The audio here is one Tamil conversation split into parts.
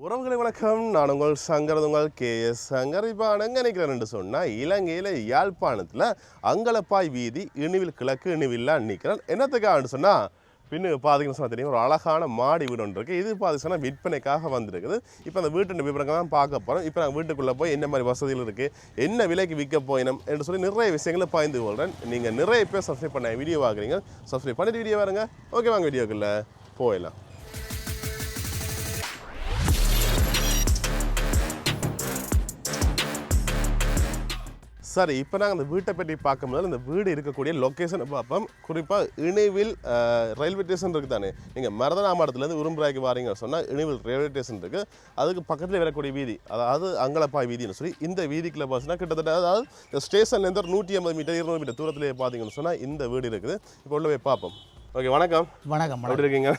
உறவுகளை வணக்கம். நான் உங்கள் சங்கர், உங்கள் கேஎஸ் சங்கர். இப்போ அங்கே நிற்கிறேன்னு சொன்னால் இலங்கையில் யாழ்ப்பாணத்தில் அங்கலப்பாய் வீதி இணுவில் கிழக்கு இணுவில்லாம் நிற்கிறேன். என்னத்துக்காகன்னு சொன்னால் பின்னு பார்த்தீங்கன்னு சொன்னால் தெரியும், ஒரு அழகான மாடி வீடு ஒன்று இருக்குது. இது பார்த்தீங்கன்னா விற்பனைக்காக வந்திருக்குது. இப்போ அந்த வீட்டு விவரங்கள் தான் பார்க்க போகிறோம். இப்போ நான் வீட்டுக்குள்ளே போய் என்ன மாதிரி வசதிகள் இருக்குது, என்ன விலைக்கு விற்க போயினோம் என்று சொல்லி நிறைய விஷயங்களை பகிர்ந்து கொள்கிறேன். நீங்கள் நிறைய பேர் சப்ஸ்கிரைப் பண்ண வீடியோ பார்க்குறீங்க. சப்ஸ்கிரைப் பண்ணிட்டு வீடியோ பாருங்க. ஓகே, வாங்க வீடியோக்குள்ளே போயிடலாம். சரி, இப்போ நாங்கள் அந்த வீட்டை பற்றி பார்க்கும்போது இந்த வீடு இருக்கக்கூடிய லொக்கேஷனை பார்ப்போம். குறிப்பாக இணுவில் ரயில்வே ஸ்டேஷன் இருக்குது தானே. நீங்கள் மருதநாமடத்துலேருந்து உரும்புராய்க்கு வாரீங்க சொன்னால் இணுவில் ரயில்வே ஸ்டேஷன் இருக்குது. அதுக்கு பக்கத்தில் வரக்கூடிய வீதி, அதாவது அங்கலப்பாய் வீதின்னு சொல்லி இந்த வீதிக்குள்ள பார்த்தீங்கன்னா கிட்டத்தட்ட அதாவது இந்த ஸ்டேஷன்லேருந்து 150 மீட்டர் 200 மீட்டர் தூரத்திலே பார்த்தீங்கன்னு சொன்னால் இந்த வீடு இருக்குது. இப்போ உள்ள போய் பார்ப்போம். ஓகே, வணக்கம். வணக்கம். எப்படி இருக்கீங்க?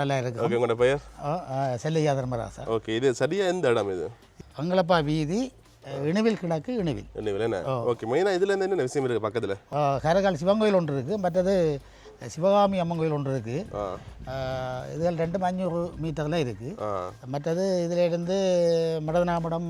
நல்லா இருக்கு. ஓகே, உங்களோட பெயர்? செல்லையா தர்மராசா. ஓகே, இது சரியாக எந்த இடம் இது? அங்கலப்பா வீதி இணுவில் கிழக்கு இணுவில் என்ன? ஓகே, மெயினாக இதில் என்ன விஷயம் இருக்குது பக்கத்தில்? கரகால் சிவன் கோயில் ஒன்று இருக்குது, மற்றது சிவகாமி அம்மன் கோயில் ஒன்று இருக்குது. இதில் 500 மீட்டரில் இருக்குது. மற்றது இதில் இருந்து மடதனாமடம்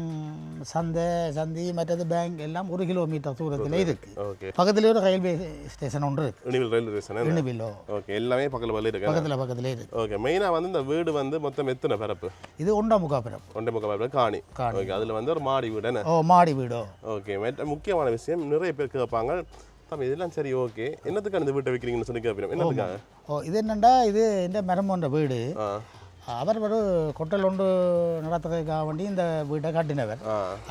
சந்தி மற்றது பேங்க் எல்லாம் 1 கிலோமீட்டர் தூரத்தில் இருக்குது. பக்கத்தில் ஒரு ரயில்வே ஸ்டேஷன் ஒன்று இருக்குது. Railway station இணுவிலோ. ஓகே, எல்லாமே பக்கத்தில் இருக்கு. பக்கத்தில் இருக்கு. ஓகே, மெயினாக வந்து இந்த வீடு வந்து மொத்தம் எத்தனை பரப்பு? இது 1.25 பரப்பு. 1.25 பரப்பு காணி. ஓகே, அதில் வந்து ஒரு மாடி வீடு என்ன? மாடி வீடோ. ஓகே, முக்கியமான விஷயம் நிறைய பேர் கேட்பாங்க, இதெல்லாம் சரி ஓகே, என்னத்துக்காக இந்த வீட்டை வைக்கிறீங்கன்னு சொல்லி கேட்போம். என்னத்துக்காக? இது என்னண்டா, இது இந்த மரமோன்ற வீடு. அவர் ஒரு கொட்டல் ஒன்று நடத்துறதுக்காக வேண்டி இந்த வீட்டை கட்டினவர்.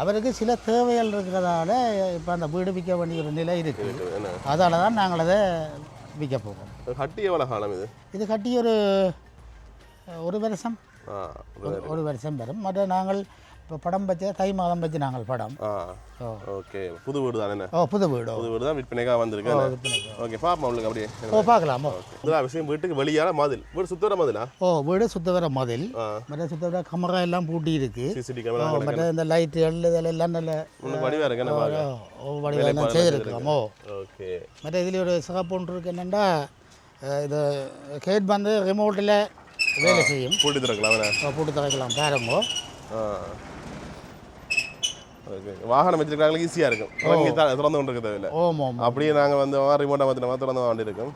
அவருக்கு சில தேவைகள் இருக்கிறதால இப்போ அந்த வீடு விற்க வேண்டிய ஒரு நிலை இருக்குது. அதால தான் நாங்கள் அதை விற்க போகிறோம். கட்டி எவ்வளோ காலம் இது? இது கட்டி ஒரு வருஷம். ஒரு வருஷம் வரும். மற்ற நாங்கள் இப்போ படம் வச்சு தை மாதம் வச்சு நாங்கள் படம். ஓகே, புது வீடு தானே? புது வீடு தான் விற்பனைக்காக வந்திருக்கு. ஓகே, பாப்பா உங்களுக்கு அப்படியே பார்க்கலாமா? விஷயம் வீட்டுக்கு வெளியான மதில், வீடு சுத்த வர மதிலா? வீடு சுத்த வர மதில். மற்ற சுத்த வர கேமரா எல்லாம் பூட்டி இருக்கு. சிசிடிவி கேமரா, மற்ற இந்த லைட்டுகள் இதெல்லாம் நல்ல வடிவாக இருக்கு. வடிவாக செய்திருக்கலாமோ? ஓகே. மற்ற இதில் ஒரு சிறப்பு ஒன்று இருக்கு. என்னென்னா இது கேட் வந்து ரிமோட்டில் வேலை செய்யும். பூட்டி திறக்கலாம் பாருங்க. வாகனம் வச்சிருக்காங்க, ஈஸியாக இருக்கும். திறந்து கொண்டு இருக்க தேவையில்லை. அப்படியே நாங்கள் வந்து ரிமோட்டாக மாற்றின திறந்து வாண்டி இருக்கும்.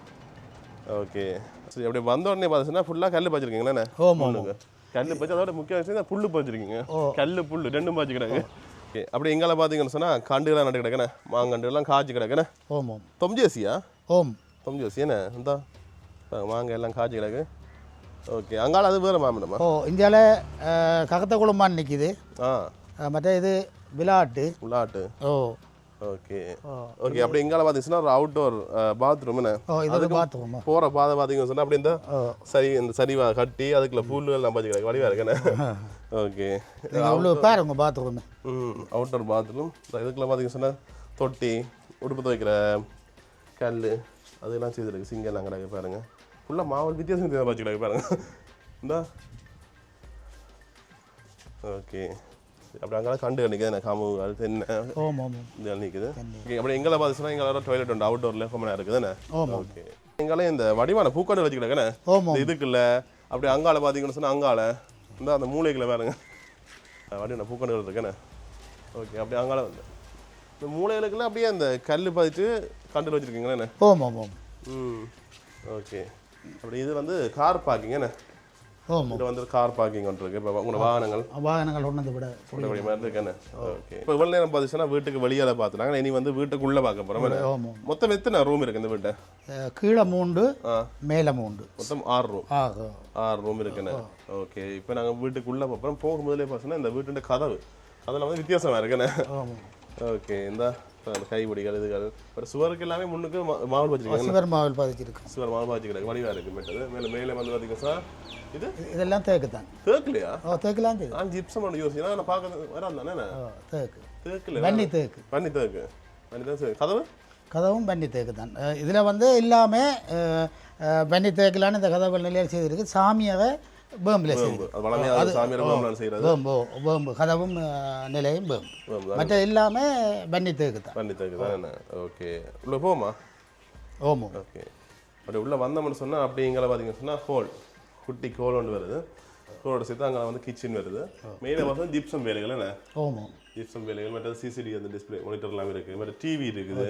ஓகே, சரி. அப்படி வந்த உடனே பார்த்தீங்கன்னா ஃபுல்லாக கல் பச்சிருக்கீங்களே? கல் பச்சு, அதோட முக்கிய விஷயம் புல்லு பச்சிருக்கீங்க. கல் புல்லு ரெண்டும் பாய்ச்சி கிடக்கு. ஓகே, அப்படி எங்களை பார்த்தீங்கன்னு சொன்னால் கண்டுலாம் நட்டு கிடக்குண்ணே, மாங்கண்டுலாம் காய்ச்சி கிடக்குண்ணே. தொம்ஜேசியா? தொம்ஜேசி என்ன இந்த மாங்காய் எல்லாம் காய்ச்சி கிடக்கு. ஓகே, அங்கால அது வேறு மாமனமா? இந்தியாவில் ககத்த குளம்பான் நிற்கிது. மற்ற இது விளாட்டு. Okay okay. அப்படி எங்கால பார்த்தீங்கன்னா ஒரு அவுட்டோர் பாத்ரூம் என்ன? இதுக்கு பாத்ரூம் போகிற பாதை பார்த்தீங்கன்னு சொன்னால் அப்படி இந்த சரிவா கட்டி அதுக்குள்ள புல்லுகள் நம்ம வச்சுக்கிறேன், வடிவாக இருக்குண்ணே. ஓகே, பாருங்க பாத்ரூம். Outdoor bathroom. இதுக்குள்ள பார்த்தீங்கன்னு சொன்னால் தொட்டி, உடுப்பு துவைக்கிற கல் அதெல்லாம் செய்திருக்கு. சிங்கெல்லாம் கிடக்கு பாருங்க. ஃபுல்லாக மாவல் வித்தியாசம் வச்சுக்கிடாங்க பாருங்க. இந்த ஓகே, அப்படி அங்கே கண்டு நிற்குது காமு, அது தென்னை இந்த நிற்குது. ஓகே, அப்படி எங்களை பார்த்துச்சுன்னா எங்களால் டாய்லெட் உண்டு, அவுட்டோரில் கொமனாக இருக்குதுண்ணே. ஓகே, எங்களால் இந்த வடிவான பூக்காடு வச்சுக்கிடாங்கண்ணே. இதுக்குள்ள அப்படி அங்கால பார்த்தீங்கன்னு சொன்னால் அங்கால இந்த அந்த மூளைகளை பாருங்க, வடிவான பூக்காடுகள் இருக்குண்ணே. ஓகே, அப்படி அங்கால வந்து இந்த மூளைகளுக்குள்ள அப்படியே அந்த கல் பதிச்சு கண்டு வச்சுருக்கீங்களேண்ணே? ஓகே, அப்படி இது வந்து கார் பார்க்கிங் என்ன? இது வந்து கார் பார்க்கிங் ஒன்று இருக்கு. இப்போ உங்களோட வாகனங்கள் ஒன்று விட மாதிரி இருக்குண்ணே. ஓகே, இப்போ இவ்வளோ நேரம் பார்த்துச்சுன்னா வீட்டுக்கு வெளியால் பார்த்துனாங்க, இனி வந்து வீட்டுக்குள்ளே பார்க்க போகிறோம். மொத்தம் எத்தனை ரூம் இருக்குது இந்த வீட்டை? கீழே 3 மேலே 3, மொத்தம் 6 ரூம் இருக்குண்ணே. ஓகே, இப்போ நாங்கள் வீட்டுக்குள்ளே பார்ப்போம். போகும்போதுலேயே பார்த்தீங்கன்னா இந்த வீட்டு கதவு அதெல்லாம் வந்து வித்தியாசமாக இருக்குண்ணே. ஓகே, இந்த கைப்பிடிகள் இதுகள் ஒரு சுவருக்கு எல்லாமே முன்னுக்கு மாவல் வச்சிருக்காங்க. சுவர் மாவல் பாதிச்சிருக்கு, வடிவாக இருக்கு. மெட்டது மேலே வந்து பார்த்தீங்கன்னா சார் இதெல்லாம் தேக்கு தான். தேக்குலையா? தேக்குலாம் ஜிப்சம் ஒன்று யோசிச்சு நான் பார்க்க வரான் தானே. தேக்குல பண்ணி தேக்கு கதவும் பண்ணி தேக்கு தான். இதில் வந்து எல்லாமே பண்ணி தேக்கலான்னு இந்த கதவு நிலையில் செய்திருக்கு. சாமியாக வேம்பில் வேம்பு கதவும் நிலையும் வேம்பு, மற்ற எல்லாமே பண்ணி தேக்கு தான். ஓகே, உள்ள போமா? ஓகே, அப்படி உள்ள வந்தோம்னு சொன்னால் அப்படிங்கிற பார்த்தீங்கன்னு சொன்னால் ஹோல், குட்டி ஹோல் ஒன்று வருது. ஹோலோட சேர்த்து அங்கே வந்து கிச்சன் வருது மெயினாக பார்த்தா ஜிப்சம் வேலைகள் என்ன ஆமாம் ஜிப்சம் வேலைகள் மற்ற சிசிடி அந்த டிஸ்பிளே மானிட்டர்லாம் இருக்குது மற்ற டிவி இருக்குது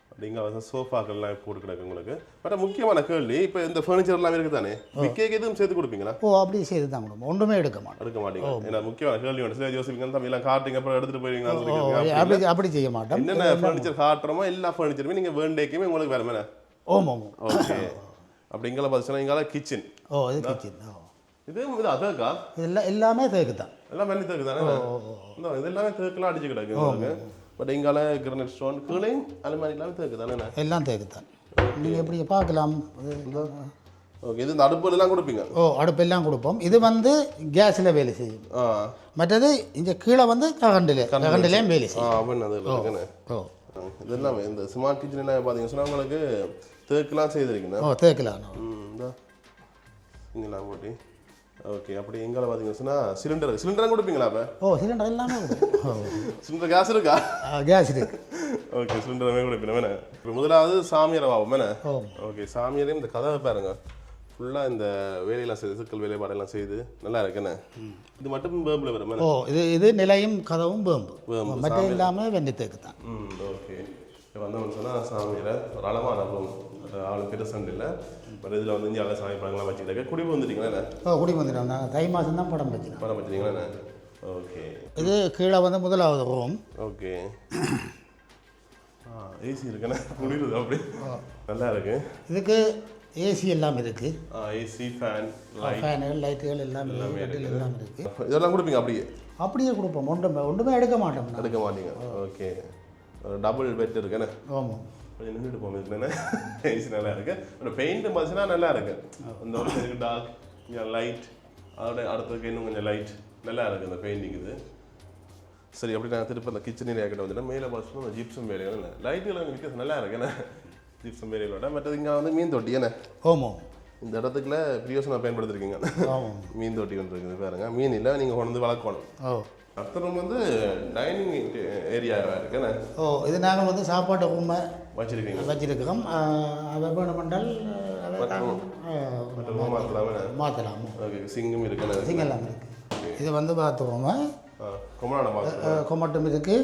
அப்படிங்க வந்து சோஃபாக்கள்லாம் போட்டு கிடக்கு உங்களுக்கு பட் முக்கியமான கேள்வி இப்போ இந்த ஃபர்னிச்சர்லாம் இருக்குது தானே விக்கேக்கு எதுவும் சேர்த்து கொடுப்பீங்களா அப்படி செய்து தான் கொடுப்போம் ஒன்றுமே எடுக்க மாட்டீங்க ஏன்னா முக்கியமான கேள்வி ஒன்று சில யோசிப்பீங்க தம்பி எல்லாம் காட்டுங்க அப்புறம் எடுத்துகிட்டு போயிருவீங்களா அப்படி செய்ய மாட்டோம் என்னென்ன ஃபர்னிச்சர் காட்டுறோமோ எல்லா ஃபர்னிச்சருமே நீங்கள் வேண்டேக்குமே உங்களுக்கு வேறு மேலே ஆமாம் ஓகே அப்படி இங்கே பார்த்துச்சுன்னா இங்கே கிச்சன் இது கிச்சன் இது அதற்கா எல்லாமே தேக்கு தான் எல்லாம் பண்ணி தேக்கு தானே இது எல்லாமே தேக்கெல்லாம் அடிச்சு கிடக்கு உங்களுக்கு பட் இங்கால கிரானைட் ஸ்டோன் கீழையும் அலுமாரி எல்லாமே தேக்கு தானே எல்லாம் தேக்கு தான் நீங்கள் எப்படி பார்க்கலாம் ஓகே இது இந்த அடுப்புலாம் கொடுப்பீங்க அடுப்பெல்லாம் கொடுப்போம் இது வந்து கேஸில் வேலை செய்யும் மற்றது இந்த கீழே வந்து கரண்டிலேயும் வேலை செய்யும் இது எல்லாமே இந்த ஸ்மார்ட் கிச்சன் எல்லாம் பார்த்தீங்கன்னா சொன்னால் உங்களுக்கு தேக்கெல்லாம் செய்திருக்கீங்க தேக்கலாம் இங்கெல்லாம் போட்டி ஓகே அப்படி எங்களை பார்த்தீங்கன்னா சொன்னால் சிலிண்டரும் கொடுப்பீங்களா அப்போ சிலிண்டர் எல்லாமே சிலிண்டர் கேஸ் இருக்கா கேஸ் இருக்கு ஓகே சிலிண்டருமே கொடுப்பீங்க வேணே இப்போ முதலாவது சாமியாரை ஆகும் வேணே ஓகே சாமியாரையும் இந்த கதவை பாருங்க ஃபுல்லாக இந்த வேலையெல்லாம் செய்து சிக்கல் வேலைப்பாடெல்லாம் செய்து நல்லா இருக்குண்ணே இது மட்டும் பேம்பில் வரும் இது நிலையும் கதவும் பேம்பு மற்ற இல்லாமல் வெண்ணித்தேக்கு தான் ஓகே இப்போ வந்தோம்னு சொன்னால் சாமியாரை ஒரு அளவான ரூம் ஆளு பெருசண்டு இல்லை பட் இதில் வந்து இந்தியாவில் சாமி படங்கள்லாம் வச்சுக்கிட்டாங்க குடிப்பு வந்துட்டீங்களா குடிப்பு வந்துட்டோம் நாங்கள் தை மாதம் தான் படம் வச்சுட்டீங்களா ஓகே இது கீழே வந்து முதலாவது ரூம் ஓகே ஏசி இருக்குண்ணே குடிருது அப்படி நல்லா இருக்கு இதுக்கு ஏசி எல்லாம் இருக்கு ஏசி ஃபேனுகள் லைட்டுகள் எல்லாம் எல்லாம் இருக்கு இதெல்லாம் கொடுப்பீங்க அப்படியே கொடுப்போம் ஒன்றுமே எடுக்க மாட்டீங்க ஓகே டபுள் பெட் இருக்குண்ணே ஆமாம் கொஞ்சம் நின்றுட்டு போகுது ஏசி நல்லா இருக்கு அப்புறம் பெயிண்ட் பார்த்துச்சுன்னா நல்லா இருக்கு இந்த ஒரு இருக்கு டார்க் கொஞ்சம் லைட் அதோட அடுத்ததுக்கு இன்னும் கொஞ்சம் லைட் நல்லா இருக்கு இந்த பெயிண்டிங் இது சரி அப்படி நான் திருப்பி அந்த கிச்சன் ஏரியா கிட்ட வந்துட்டேன் மேலே பார்த்துட்டு அந்த ஜிப்சம் வேலைகள் லைட்டுகள் விற்கிறது நல்லா இருக்கு என்ன ஜிப்சம் வேலைகளோட மற்றது இங்கே வந்து மீன் தொட்டி என்ன ஆமாம் இந்த இடத்துக்குள்ள பிரியோசனை பயன்படுத்திருக்கீங்க மீன் தொட்டி ஒன்று இருக்குது பாருங்க மீன் இல்லை நீங்கள் கொண்டு வந்து வளர்க்கணும் அடுத்த ரூம் வந்து டைனிங் ஏரியாவாக இருக்குண்ணே இது நாங்கள் வந்து சாப்பாட்டு ரூமை வச்சிருக்கிறோம் வேணுமென்றால் மாற்றலாம் ஓகே சிங்கும் இருக்குண்ணே சிங்கெல்லாம் இருக்குது இது வந்து பாத்ரூமு கொமட்டும் இருக்குது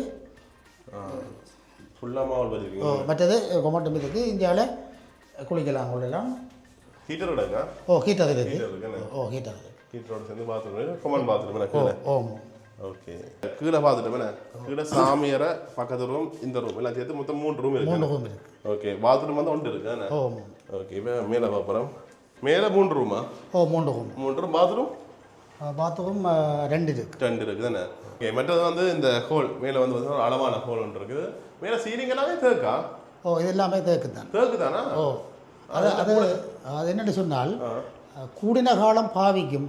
ஃபுல்லாக மாவல் வச்சுருக்கீங்க மற்றது கொமட்டும் இருக்குது இந்தியாவில் குளிக்கலாம் கொள்ளலாம் ஹீட்டரோடங்க ஹீட்டர் இருக்குது ஹீட்டரோட சேர்ந்து பாத்ரூம் கொமன் பாத்ரூம் ஓகே கீழே பார்த்துட்டோமே கீழே சாமியாரை பக்கத்து ரூம் இந்த ரூம் எல்லாம் சேர்த்து மொத்தம் 3 ரூம் இருக்கு ஓகே பாத்ரூம் வந்து 1 இருக்கு ஓகே இப்போ மேலே பார்க்குறோம் மேலே 3 ரூமா 3 ரூம் பாத்ரூம் 2 இருக்கு தானே ஓகே மற்றது வந்து இந்த ஹோல் மேலே வந்து ஒரு அளவான ஹோல் ஒன்று இருக்குது மேலே சீலிங் எல்லாமே தேக்கா இது எல்லாமே தேக்கு தானா அது என்னென்னு சொன்னால் கூடின காலம் பாவிக்கும்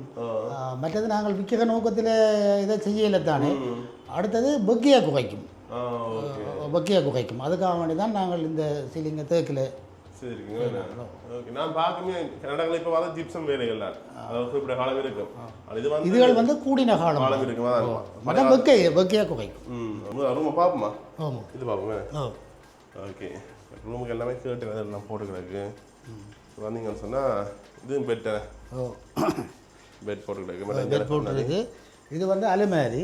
மற்றது நாங்கள் விற்கிற நோக்கத்தில் இதை செய்யலை தானே அடுத்தது பக்கியா குகைக்கும் அதுக்காக வேண்டி தான் நாங்கள் இந்த சீலிங்கை தேக்கில் நான் பார்க்கவே கனடாவில் இப்போ வர ஜிப்சம் வேலைகள் குறிப்பிட்ட காலம் இருக்கும் இதுகள் வந்து கூடின காலம் இருக்கும் பக்கியா குகைக்கும் ரூமை பார்ப்போமா இது பார்ப்போமே ஓகே ரூமுக்கு எல்லாமே கேட்டு எல்லாம் போட்டு கிடக்கு வந்தீங்கன்னு சொன்னால் இதுவும் பெட்டு பெட் போட்டுருக்கு இது வந்து அலுமாரி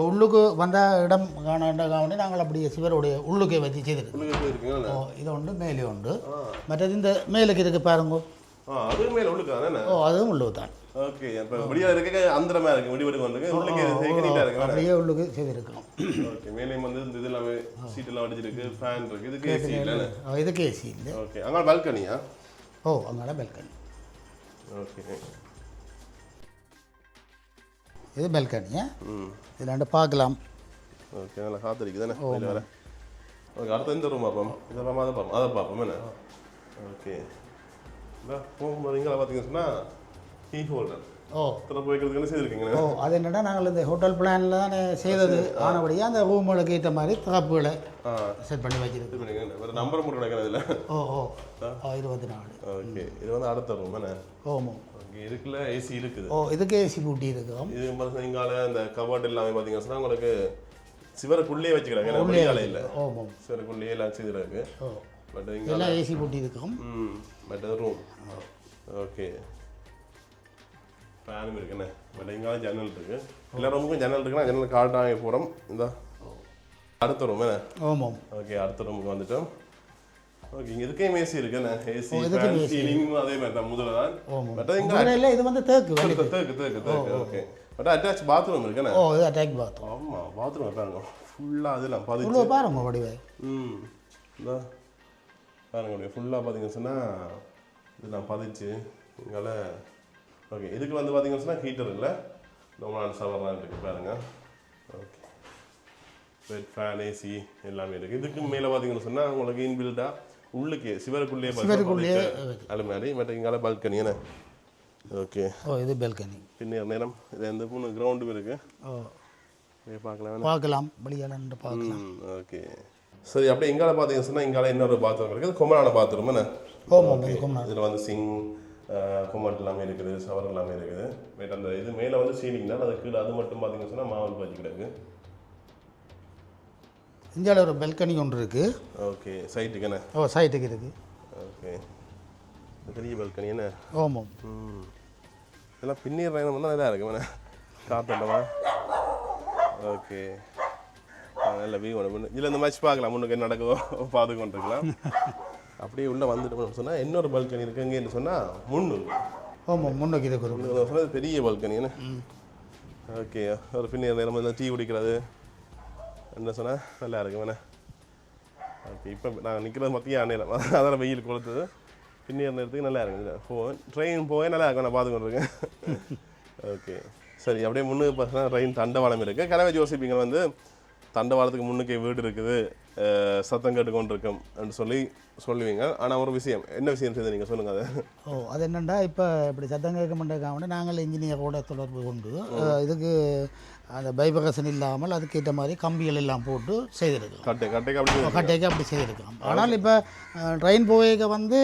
உள்ளுக்கு வந்த இடம் காண நாங்கள் அப்படியே சிவருடைய உள்ளுக்கே வச்சு செய்திருக்கோம் இது உண்டு மேலே உண்டு மற்றது இந்த மேலுக்கு இருக்கு பாருங்க அதுவும் மேலே உள்ளுக்கு அதுவும் உள்ளுக்கு தான் ஓகே இப்போ முடியா இருக்க அந்தரமா இருக்கு முடிவெடுக்க வந்து அப்படியே உள்ளுக்கு செய்திருக்கோம் ஓகே மேலே வந்து இந்த இது எல்லாமே சீட் எல்லாம் அடிச்சிருக்கு ஃபேன் இருக்கு இதுக்கு ஏசி இல்லை இதுக்கு ஏசி இல்லை ஓகே அங்கே பால்கனியா அங்கே பால்கனி ஓகே இது பால்கனியா இதில் பார்க்கலாம் ஓகே நல்லா காத்திருக்கு தானே வேறு ஓகே அடுத்த இந்த ரூம் பார்ப்போம் இதை பார்ப்போம் அதை பார்ப்போம் என்ன ஓகே போகும்போது இங்கே பார்த்தீங்கன்னு சொன்னால் கீ ஹோல்டர் திறப்பு வைக்கிறதுக்கு செய்திருக்கீங்க அது என்னடா நாங்கள் இந்த ஹோட்டல் பிளானில் தானே செய்தது ஆனபடியாக அந்த ரூமுகளுக்கு ஏற்ற மாதிரி திறப்புகளை செட் பண்ணி வச்சிருக்கு வேறு நம்பர் மட்டும் கிடைக்கிறது இல்லை 24 ஓகே இது வந்து அடுத்த ரூம் என்ன ஓகே இதுக்குள்ள ஏசி இருக்குது இதுக்கு ஏசி பூட்டி இருக்கும் இது பார்த்தீங்கன்னா இங்கால இந்த கபோர்ட் எல்லாமே பார்த்தீங்கன்னா சொன்னால் உங்களுக்கு சிவருக்குள்ளேயே வச்சுக்கிறாங்க இல்லை சிவருக்குள்ளேயே எல்லாம் செய்திருக்கு பட் இங்கே ஏசி பூட்டி இருக்கும் பட் ரூம் ஓகே ஃபேனும் இருக்குண்ணே பட் இங்கே ஜன்னல் இருக்குது எல்லா ரூமுக்கும் ஜன்னல் இருக்குன்னா ஜன்னல் காட்டாங்க போகிறோம் இந்த அடுத்த ரூம் என்ன ஆமாம். ஓகே அடுத்த ரூமுக்கு வந்துட்டோம். ஓகே இங்கே இதுக்கே ஏசி இருக்குண்ணே ஏசி ஃபேன் சீலிங்கும் அதே மாதிரி தான் முதல்ல தான் பட் இல்லை இது வந்து தேக்கு தேக்கு ஓகே பட் அட்டாச் பாத்ரூம் இருக்குண்ணே. ஓ இது அட்டாச் பாத்ரூம். ஆமாம் பாத்ரூம் பாருங்க ஃபுல்லாக அதெல்லாம் பதிச்சு இவ்வளோ பாருங்க வடிவை. இந்த பாருங்க ஃபுல்லாக பார்த்தீங்கன்னு சொன்னால் இதெல்லாம் பதிச்சு இங்கால ஓகே இதுக்கு வந்து பார்த்தீங்கன்னு சொன்னால் ஹீட்டர் இல்லை நார்மலான ஷவர்லாம் இருக்குது பாருங்க. ஓகே பெட் ஃபேன் ஏசி எல்லாமே இருக்குது. இதுக்கு மேலே பார்த்தீங்கன்னு சொன்னால் உங்களுக்கு இன்பில்டாக உள்ளுக்கு சிவருக்குள்ளேயே அது மாதிரி மற்ற இங்கால பால்கனி என்ன. ஓகே ஓ இது பால்கனி. பின்னர் நேரம் இது எந்த 3 கிரவுண்டும் இருக்குது. ஓ பார்க்கலாம் வெளியாளன்னு பார்க்கலாம். ஓகே சரி அப்படியே இங்கால பார்த்தீங்கன்னு சொன்னால் இங்கால இன்னொரு பாத்ரூம் இருக்குது கொமரான பாத்ரூம் என்ன. இதில் வந்து சிங் கொமட் எல்லாமே இருக்குது ஷவர் எல்லாமே இருக்குது. பட் அந்த இது மேலே வந்து சீலிங் தான் அது கீழே அது மட்டும் பார்த்தீங்கன்னு சொன்னால் மாவல் பாஜி கிடக்கு. இந்தியாவில் ஒரு பெல்கனி ஒன்று இருக்குது. ஓகே சைட்டுக்கு என்ன. ஓ சைட்டுக்கு இருக்குது. ஓகே பெரிய பெல்கனி என்ன. ஆமாம். இதெல்லாம் பின்னீர் ரயம் தான் இதாக இருக்கு வேணா காத்தட்டமா. ஓகே நல்ல வியூ ஒன்று இதில் இந்த மேட்ச் பார்க்கலாம் முன்னுக்கு என்ன நடக்குதோ பார்த்து கொண்டிருக்கலாம். அப்படியே உள்ளே வந்துட்டு சொன்னால் இன்னொரு பால்கனி இருக்குது எங்கேன்னு சொன்னால் முன்னூறு. ஆமாம் முன்னுக்கு இருக்குது சொன்னது பெரிய பால்கனி என்ன. ஓகே ஒரு பின்னீர் நேரம் டீ குடிக்கிறது என்ன சொன்னால் நல்லா இருக்கு வேணா. ஓகே இப்போ நாங்கள் நிற்கிறது மத்திய நேரம் அதெல்லாம் வெயில் கொடுத்தது பின்னீர் நேரத்துக்கு நல்லா இருக்குது. ட்ரெயின் போய் நல்லா இருக்கும் நான் பார்த்து கொண்டிருக்கேன். ஓகே சரி அப்படியே முன்னுக்கு பார்த்தீங்கன்னா ட்ரெயின் தண்டவாளம் இருக்குது. கனவை யோசிப்பீங்க வந்து தண்டவாளத்துக்கு முன்னுக்கே வீடு இருக்குது சத்தம் கேட்டு கொண்டு இருக்கும் அப்படின்னு சொல்லுவீங்க. ஆனால் ஒரு விஷயம் என்ன விஷயம் செய்து நீங்கள் சொல்லுங்கள் அதை. ஓ அது என்னென்னா இப்போ இப்படி சத்தம் கேட்க மாட்டேங்க நாங்கள் இன்ஜினியரோட தொடர்பு கொண்டு இதுக்கு அந்த பைபகசன் இல்லாமல் அதுக்கேற்ற மாதிரி கம்பிகள் எல்லாம் போட்டு செய்திருக்கலாம். கட்டைக்கு அப்படி செய்திருக்கலாம். ஆனால் இப்போ ட்ரெயின் போக வந்து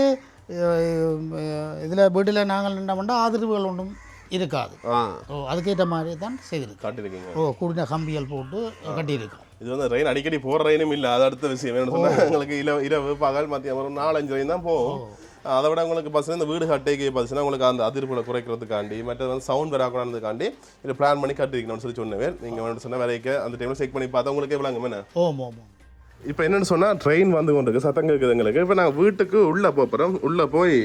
இதில் வீட்டில் நாங்கள் என்ன பண்ணால் ஆதரவுகள் ஒன்றும் இருக்காது. அதுக்கேற்ற மாதிரி தான் செய்திருக்கோம். ஓ கூடின கம்பிகள் போட்டு கட்டியிருக்கோம். இது வந்து ட்ரெயின் அடிக்கடி போகிற ட்ரெயினும் இல்லை. அது அடுத்த விஷயம் வேணும்னு சொன்னால் எங்களுக்கு இரவு பகல் மத்தியம் ஒரு 4-5 ட்ரெயின் தான் போகும். அதை விட உங்களுக்கு பஸ் இந்த வீடு கட்டைக்கு பார்த்துச்சுன்னா உங்களுக்கு அந்த அதிர்வுகளை குறைக்கிறதுக்காண்டி மற்றது வந்து சவுண்ட் வராக்கூடாதுக்காண்டி இதை பிளான் பண்ணி கட்டிருக்கணும்னு சொன்னேன். நீங்கள் வேணும் சொன்னால் வரைக்க அந்த டைமில் செக் பண்ணி பார்த்தா உங்களுக்கு எவ்வளோங்க மேலே. இப்போ என்னென்னு சொன்னால் ட்ரெயின் வந்து கொண்டு இருக்குது சத்தம் கேட்குது எங்களுக்கு. இப்போ நாங்கள் வீட்டுக்கு உள்ளே போகிறோம். உள்ளே போய்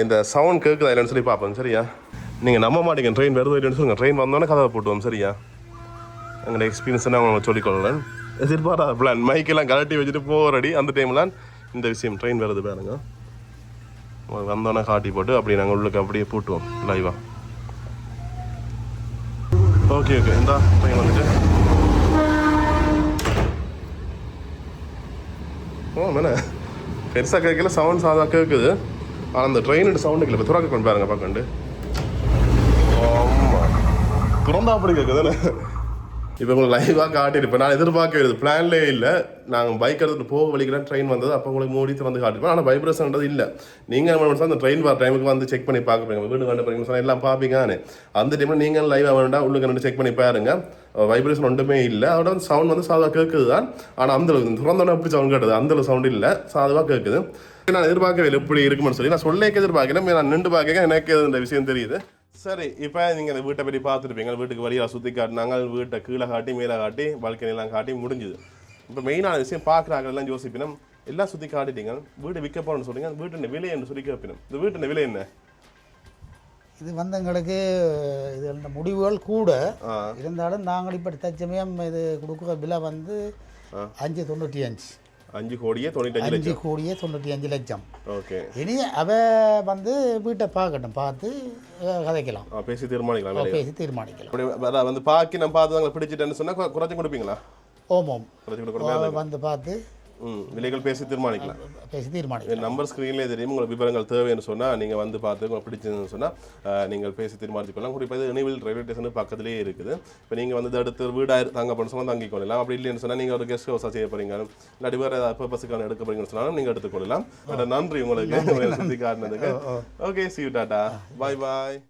இந்த சவுண்ட் கேட்குதா இல்லைன்னு சொல்லி பார்ப்போம். சரியா நீங்கள் நம்ப மாட்டீங்க ட்ரெயின் வருது இல்லைன்னு சொல்லுங்கள். ட்ரெயின் வந்தோன்னே கதவை போட்டுவோம். சரியா எங்களோட எக்ஸ்பீரியன்ஸ் அவங்க சொல்லிக்கொள்ளலாம். எதிர்பாராத பிளான் மைக்கெல்லாம் கலட்டி வச்சுட்டு போகிறடி அந்த டைம்லாம் இந்த விஷயம் ட்ரெயின் வருது பாருங்க. வந்தோன்னே காட்டி போட்டு அப்படி நாங்கள் உள்ளுக்கு அப்படியே போட்டுவோம் லைவாக. ஓகே இந்த ட்ரெயின் வந்துட்டு மேலே பெருசாக கேட்கல சவுண்ட் சாதா கேட்குது. ஆனால் அந்த ட்ரெயினோட சவுண்டு கேட்கல. இப்போ துறக்க கொண்டு பாருங்க பார்க்கண்டு. ஆமாம் துறந்தா அப்படி கேட்குதுன்னு இப்போ உங்களுக்கு லைவாக காட்டியிருப்பேன். நான் எதிர்பார்க்கவே பிளான்லேயே இல்லை. நாங்கள் பைக் எடுத்துகிட்டு போக வலிக்கிறேன் ட்ரெயின் வந்தது அப்போ உங்களுக்கு மூடித்து வந்து காட்டிருப்பேன். ஆனால் வைப்ரேஷன்றது இல்லை. நீங்கள் என்ன பண்ணி அந்த ட்ரெயின் வர டைமுக்கு வந்து செக் பண்ணி பார்க்குறீங்க வீடு கண்டு போறீங்கன்னு சொன்னால் எல்லாம் பார்ப்பீங்கன்னு அந்த டைமில் நீங்கள் லைவாக வேண்டாம் உள்ளுக்கு ரெண்டு செக் பண்ணி பாருங்க. வைப்ரேஷன் ஒன்றுமே இல்லை. அதோட வந்து சவுண்ட் வந்து சாதாவாக கேட்குது தான். ஆனால் அந்தளவுக்கு திறந்தோடனே எப்படி சவுண்ட் கேட்டது அந்தளவு சவுண்ட் இல்லை சாதாவாக கேட்குது. நான் எதிர்பார்க்கவே இல்லை எப்படி இருக்குமென்னு சொல்லி நான் சொல்லேக்க எதிர்பார்க்கிறேன். நான் நின்று பார்க்க எனக்கு இந்த விஷயம் தெரியுது. சரி இப்போ நீங்கள் இந்த வீட்டை பற்றி பார்த்துருப்பீங்க. வீட்டுக்கு வழியாக சுற்றி காட்டினாங்க. வீட்டை கீழே காட்டி மேலே காட்டி பால்கனிலாம் காட்டி முடிஞ்சுது. இப்போ மெயினான விஷயம் பார்க்குறாங்க எல்லாம் யோசிப்பினும் எல்லாம் சுற்றி காட்டிட்டீங்க. வீடு விற்க போகிறோன்னு சொல்றீங்க. வீட்டு விலை என்று சொல்லி கேட்பினும். இந்த வீட்டு விலை என்ன? இது வந்து எங்களுக்கு இது முடிவுகள் கூட இருந்தாலும் நாங்கள் இப்போ தற்சமயம் இது கொடுக்குற விலை வந்து 5,95 5,95,00,000. ஓகே இனி அவ வந்து வீட்டை பார்க்கட்டும் பார்த்து கதைக்கலாம் பேசி தீர்மானிக்கலாம். தீர்மானிக்கலாம் வந்து பார்க்க நம்ம பார்த்து பிடிச்சிட்டேன்னு சொன்னால் குறைச்சி கொடுப்பீங்களா? ஓமாம் வந்து பார்த்து விலைகள் பேசி தீர்மானிக்கலாம். நம்பர் ஸ்க்ரீன்லேயே தெரியும். உங்களுக்கு விவரங்கள் தேவைன்னு சொன்னால் நீங்கள் வந்து பார்த்து உங்களுக்கு பிடிச்சதுன்னு சொன்னால் நீங்கள் பேசி தீர்மானிக்கலாம். குறிப்பாக இது இணைவில் ரயில்வே ஸ்டேஷன் பக்கத்துலேயே இருக்குது. இப்போ நீங்கள் வந்து அடுத்த வீடாக தங்க போன சொன்னால் தங்கிக்கொள்ளலாம். அப்படி இல்லைன்னு சொன்னால் நீங்கள் ஒரு கெஸ்ட் ஹவுஸாக செய்ய போகிறீங்க இல்லாட்டி வேறு ஏதாவது பர்பஸுக்கான எடுக்க போகிறீங்கன்னு சொன்னாலும் நீங்கள் எடுத்துக்கொள்ளலாம். நன்றி உங்களுக்கு சுற்றி காட்டினதுக்கு. Okay see you ta ta bye bye.